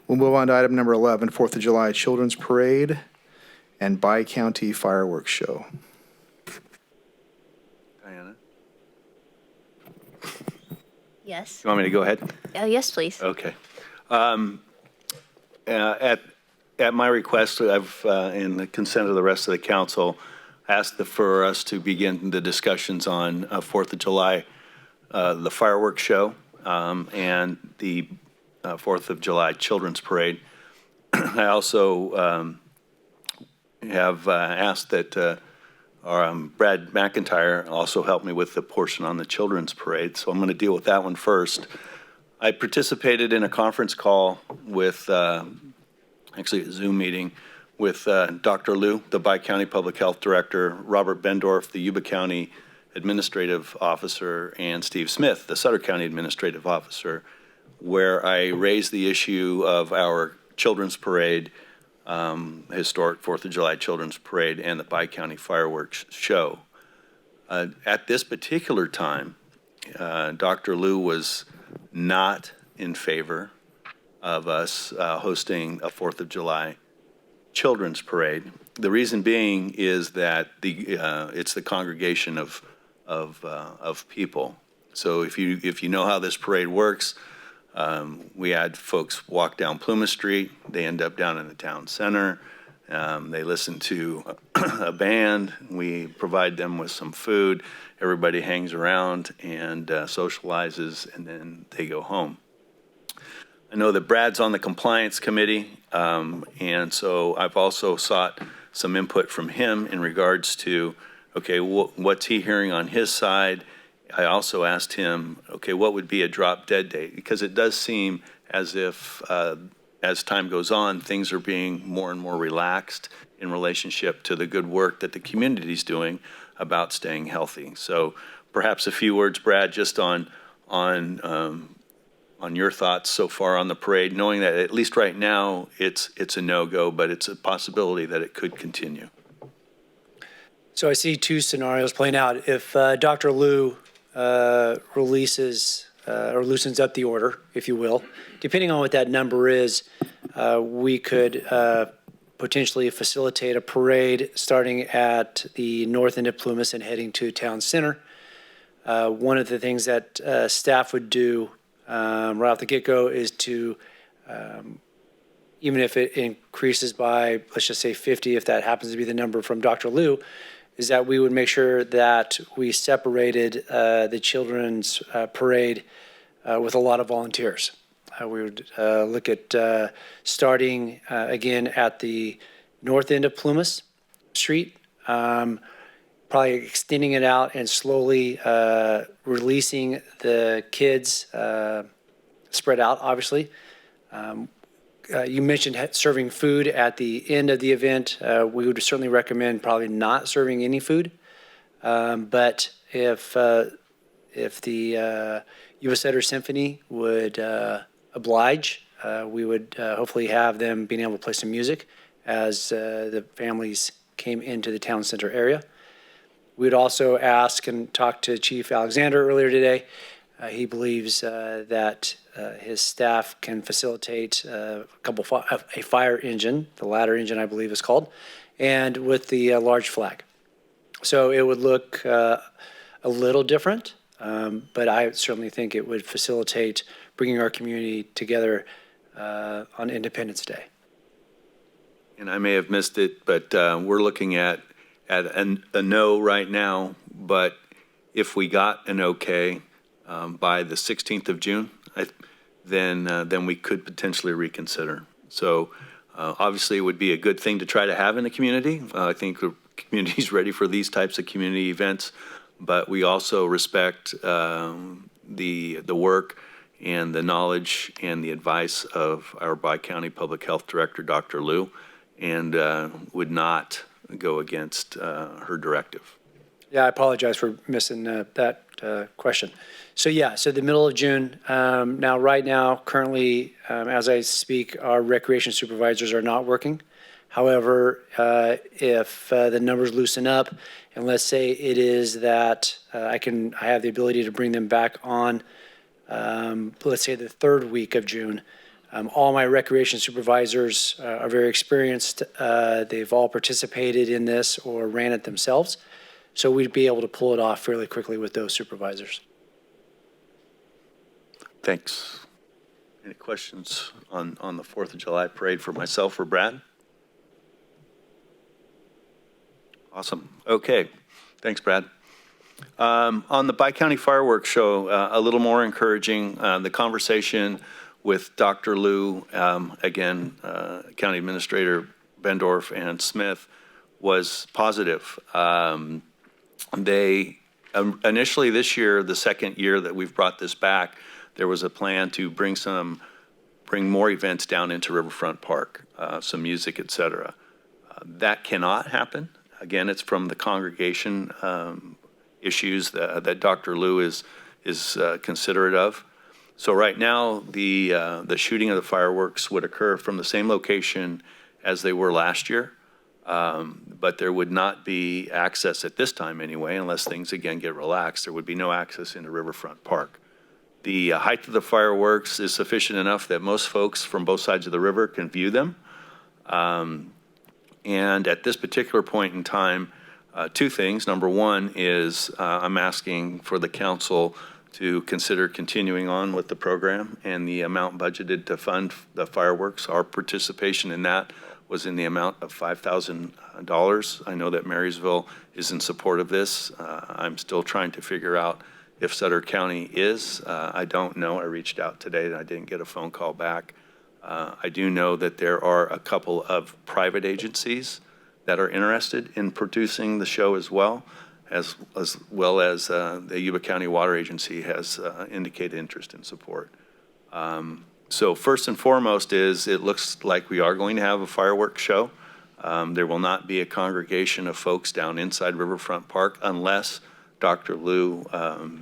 We'll move on to item number 11, 4th of July Children's Parade and Bi-County Fireworks Show. Diana? Yes. You want me to go ahead? Yes, please. Okay. At my request, I've, in the consent of the rest of the council, asked for us to begin the discussions on 4th of July, the fireworks show, and the 4th of July Children's Parade. I also have asked that Brad McIntyre also help me with the portion on the Children's Parade, so I'm going to deal with that one first. I participated in a conference call with, actually a Zoom meeting, with Dr. Liu, the Bi-County Public Health Director, Robert Bendorf, the Yuba County Administrative Officer, and Steve Smith, the Sutter County Administrative Officer, where I raised the issue of our Children's Parade, historic 4th of July Children's Parade, and the Bi-County Fireworks Show. At this particular time, Dr. Liu was not in favor of us hosting a 4th of July Children's Parade. The reason being is that it's the congregation of people. So if you know how this parade works, we had folks walk down Plymouth Street. They end up down in the town center. They listen to a band. We provide them with some food. Everybody hangs around and socializes, and then they go home. I know that Brad's on the compliance committee, and so I've also sought some input from him in regards to, okay, what's he hearing on his side? I also asked him, okay, what would be a drop dead date? Because it does seem as if, as time goes on, things are being more and more relaxed in relationship to the good work that the community's doing about staying healthy. So perhaps a few words, Brad, just on your thoughts so far on the parade, knowing that at least right now it's a no-go, but it's a possibility that it could continue. So I see two scenarios playing out. If Dr. Liu releases or loosens up the order, if you will, depending on what that number is, we could potentially facilitate a parade starting at the north end of Plymouth and heading to town center. One of the things that staff would do right off the get-go is to, even if it increases by, let's just say 50, if that happens to be the number from Dr. Liu, is that we would make sure that we separated the children's parade with a lot of volunteers. We would look at starting again at the north end of Plymouth Street, probably extending it out and slowly releasing the kids spread out, obviously. You mentioned serving food at the end of the event. We would certainly recommend probably not serving any food. But if the Yuba City Symphony would oblige, we would hopefully have them being able to play some music as the families came into the town center area. We'd also ask and talk to Chief Alexander earlier today. He believes that his staff can facilitate a fire engine, the ladder engine I believe is called, and with the large flag. So it would look a little different, but I certainly think it would facilitate bringing our community together on Independence Day. And I may have missed it, but we're looking at a no right now, but if we got an okay by the 16th of June, then we could potentially reconsider. So obviously it would be a good thing to try to have in the community. I think the community's ready for these types of community events, but we also respect the work and the knowledge and the advice of our Bi-County Public Health Director, Dr. Liu, and would not go against her directive. Yeah, I apologize for missing that question. So yeah, so the middle of June. Now, right now, currently, as I speak, our recreation supervisors are not working. However, if the numbers loosen up, and let's say it is that I have the ability to bring them back on, let's say the third week of June, All my recreation supervisors are very experienced. They've all participated in this or ran it themselves. So we'd be able to pull it off fairly quickly with those supervisors. Thanks. Any questions on the 4th of July parade for myself or Brad? Awesome. Okay. Thanks, Brad. On the Bi-County Fireworks Show, a little more encouraging. The conversation with Dr. Liu, again, County Administrator Bendorf and Smith, was positive. They initially this year, the second year that we've brought this back, there was a plan to bring more events down into Riverfront Park, some music, et cetera. That cannot happen. Again, it's from the congregation issues that Dr. Liu is considerate of. So right now, the shooting of the fireworks would occur from the same location as they were last year, but there would not be access at this time anyway, unless things again get relaxed. There would be no access into Riverfront Park. The height of the fireworks is sufficient enough that most folks from both sides of the river can view them. And at this particular point in time, two things. Number one is I'm asking for the council to consider continuing on with the program and the amount budgeted to fund the fireworks. Our participation in that was in the amount of $5,000. I know that Marysville is in support of this. I'm still trying to figure out if Sutter County is. I don't know. I reached out today and I didn't get a phone call back. I do know that there are a couple of private agencies that are interested in producing the show as well as the Yuba County Water Agency has indicated interest in support. So first and foremost is it looks like we are going to have a fireworks show. There will not be a congregation of folks down inside Riverfront Park unless Dr. Liu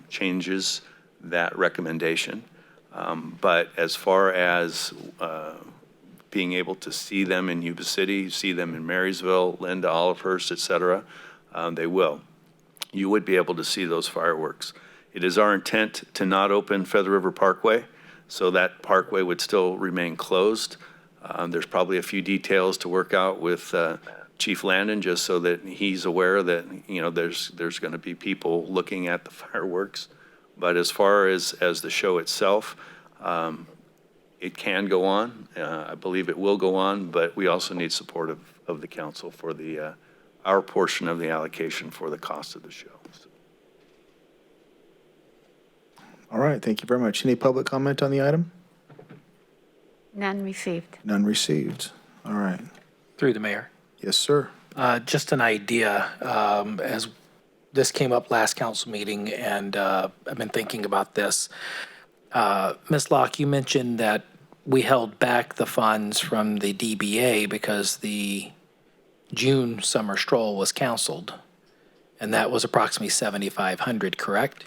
changes that recommendation. But as far as being able to see them in Yuba City, see them in Marysville, Linda, Olivehurst, et cetera, they will. You would be able to see those fireworks. It is our intent to not open Feather River Parkway, so that parkway would still remain closed. There's probably a few details to work out with Chief Landon, just so that he's aware that, you know, there's going to be people looking at the fireworks. But as far as the show itself, it can go on. I believe it will go on, but we also need support of the council for our portion of the allocation for the cost of the show. All right, thank you very much. Any public comment on the item? None received. None received. All right. Through the mayor. Yes, sir. Just an idea, as this came up last council meeting, and I've been thinking about this. Ms. Locke, you mentioned that we held back the funds from the DBA because the June summer stroll was canceled, and that was approximately $7,500, correct?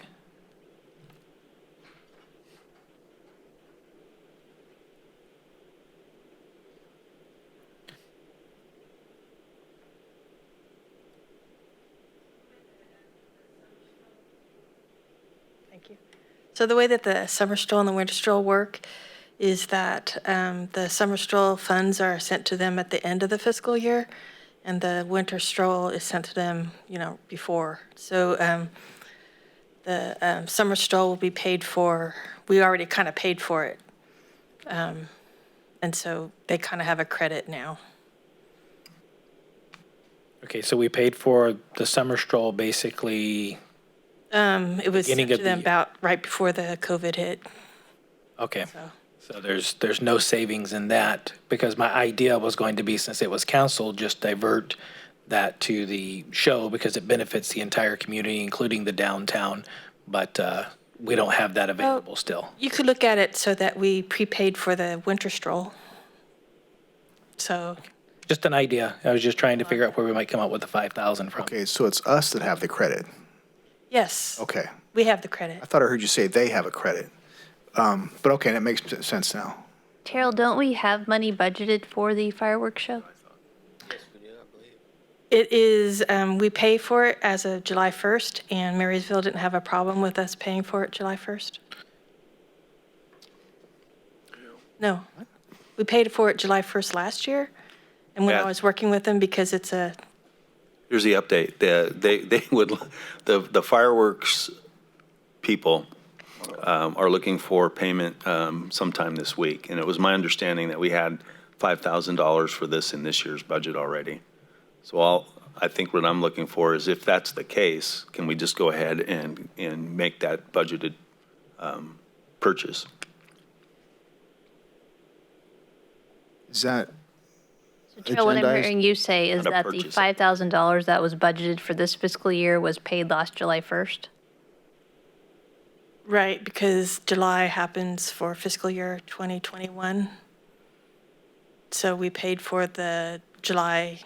So the way that the summer stroll and the winter stroll work is that the summer stroll funds are sent to them at the end of the fiscal year, and the winter stroll is sent to them, you know, before. So the summer stroll will be paid for. We already kind of paid for it, and so they kind of have a credit now. Okay, so we paid for the summer stroll basically. It was sent Beginning to of the them year. about right before the COVID hit. Okay. So. So there's no savings in that, because my idea was going to be, since it was canceled, just divert that to the show because it benefits the entire community, including the downtown. But we don't have that available still. You could look at it so that we prepaid for the winter stroll. So, Just an idea. I was just trying to figure out where we might come up with the 5,000 from. Okay, so it's us that have the credit. yes. Okay. We have the credit. I thought I heard you say they have a credit. But okay, that makes sense now. Terrell, don't we have money budgeted for the fireworks show? It is, we pay for it as of July 1st, and Marysville didn't have a problem with us paying for it July 1st. No. We paid for it July 1st last year, and when Yeah. I was working with them, because it's a, Here's the update. They would, the fireworks people are looking for payment sometime this week. And it was my understanding that we had $5,000 for this in this year's budget already. So I think what I'm looking for is if that's the case, can we just go ahead and make that budgeted purchase? Is that Joe, what I'm agendized? hearing you say is Not a that the purchase. $5,000 that was budgeted for this fiscal year was paid last July 1st? right, because July happens for fiscal year 2021. So we paid for the July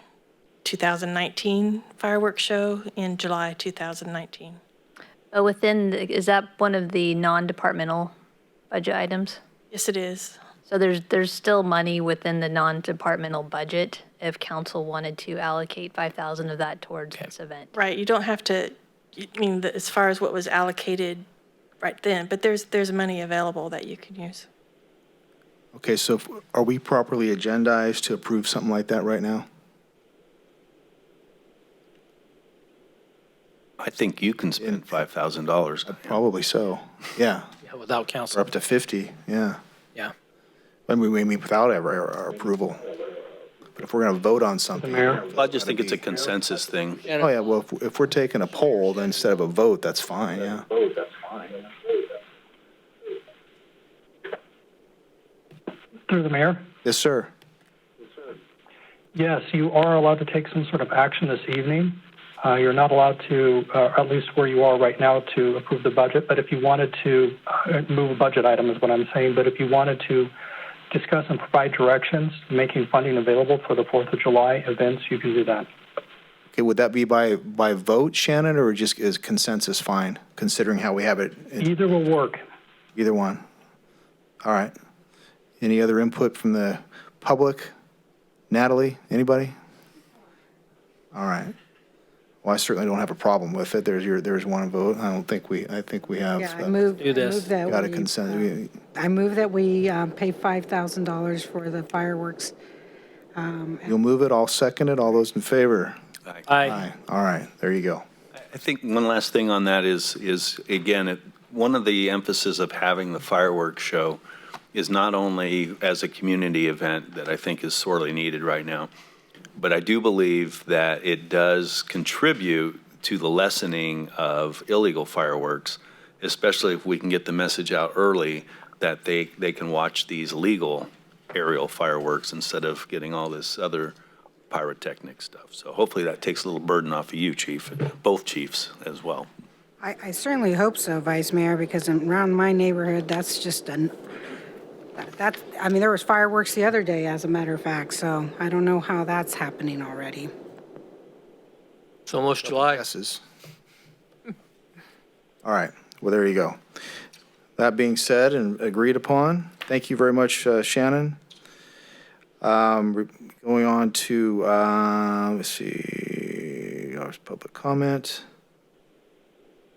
2019 fireworks show in July 2019. Is that one of the non-departmental budget items? Yes, it is. So there's still money within the non-departmental budget if council wanted to allocate 5,000 of that towards this event. Right, you don't have to, I mean, as far as what was allocated right then, but there's money available that you can use. Okay, so are we properly agendized to approve something like that right now? I think you can spend $5,000. Probably so, yeah. Yeah, without Or council. up to 50, yeah. Yeah. I mean, without our approval. But if we're going to vote on something. I just think it's a consensus thing. Oh, yeah, well, if we're taking a poll, then instead of a vote, that's fine, yeah. Through the mayor? Yes, sir. Yes, you are allowed to take some sort of action this evening. You're not allowed to, at least where you are right now, to approve the budget. But if you wanted to move a budget item is what I'm saying. But if you wanted to discuss and provide directions, making funding available for the 4th of July events, you can do that. Okay, would that be by vote, Shannon, or just is consensus fine, considering how we have it? Either will work. Either one. All right. Any other input from the public? Natalie, anybody? All right. Well, I certainly don't have a problem with it. There's one vote. I think we have. Yeah, I move Do this. that Got a we, consent. I move that we pay $5,000 for the fireworks. You'll move it, I'll second it. All those in favor? Aye. All right, there you go. I think one last thing on that is again, one of the emphasis of having the fireworks show is not only as a community event that I think is sorely needed right now, but I do believe that it does contribute to the lessening of illegal fireworks, especially if we can get the message out early that they can watch these legal aerial fireworks instead of getting all this other pyrotechnic stuff. So hopefully that takes a little burden off of you, Chief, both chiefs as well. I certainly hope so, Vice Mayor, because around my neighborhood, that's just I mean, there was fireworks the other day, as a matter of fact, so I don't know how that's happening already. It's almost July. Yeses. All right, well, there you go. That being said and agreed upon, thank you very much, Shannon. Going on to, let's see, public comment.